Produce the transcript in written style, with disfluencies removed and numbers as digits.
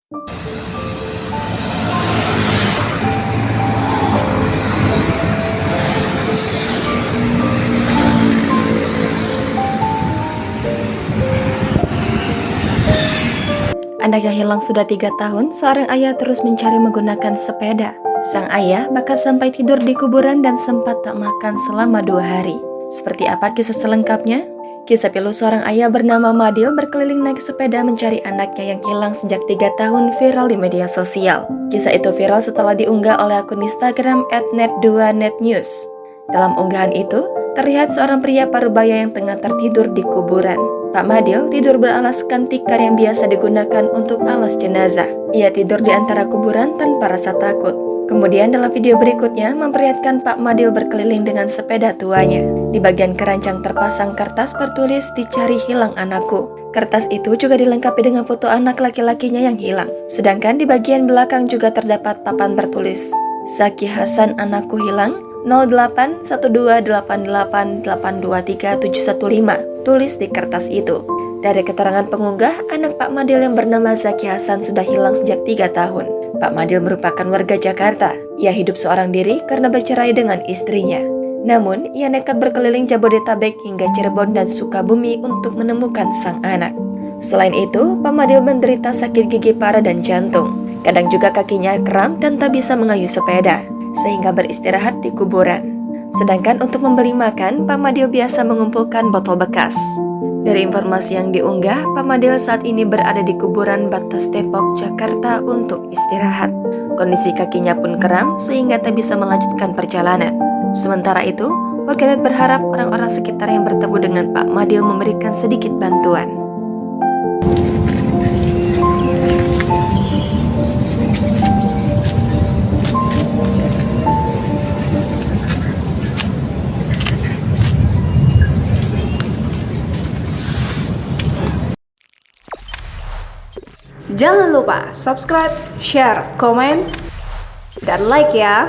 Anak yang hilang sudah 3 tahun, seorang ayah terus mencari menggunakan sepeda. Sang ayah bahkan sampai tidur di kuburan dan sempat tak makan selama 2 hari. Seperti apa kisah selengkapnya? Kisah pilu seorang ayah bernama Madil berkeliling naik sepeda mencari anaknya yang hilang sejak 3 tahun viral di media sosial. Kisah itu viral setelah diunggah oleh akun Instagram @net2netnews. Dalam unggahan itu, terlihat seorang pria parubaya yang tengah tertidur di kuburan. Pak Madil tidur beralaskan tikar yang biasa digunakan untuk alas jenazah. Ia tidur di antara kuburan tanpa rasa takut. Kemudian dalam video berikutnya memperlihatkan Pak Madil berkeliling dengan sepeda tuanya. Di bagian keranjang terpasang kertas bertulis "Dicari hilang anakku". Kertas itu juga dilengkapi dengan foto anak laki-lakinya yang hilang. Sedangkan di bagian belakang juga terdapat papan bertulis "Zaki Hasan anakku hilang 081288823715", tulis di kertas itu. Dari keterangan pengunggah, anak Pak Madil yang bernama Zaki Hasan sudah hilang sejak 3 tahun. Pak Madil merupakan warga Jakarta. Ia hidup seorang diri karena bercerai dengan istrinya. Namun, ia nekat berkeliling Jabodetabek hingga Cirebon dan Sukabumi untuk menemukan sang anak. Selain itu, Pak Madil menderita sakit gigi parah dan jantung. Kadang juga kakinya kram dan tak bisa mengayuh sepeda, sehingga beristirahat di kuburan. Sedangkan untuk membeli makan, Pak Madil biasa mengumpulkan botol bekas. Dari informasi yang diunggah, Pak Madil saat ini berada di kuburan Batas Depok, Jakarta untuk istirahat. Kondisi kakinya pun kram sehingga tak bisa melanjutkan perjalanan. Sementara itu, warganet berharap orang-orang sekitar yang bertemu dengan Pak Madil memberikan sedikit bantuan. Jangan lupa subscribe, share, komen, dan like ya.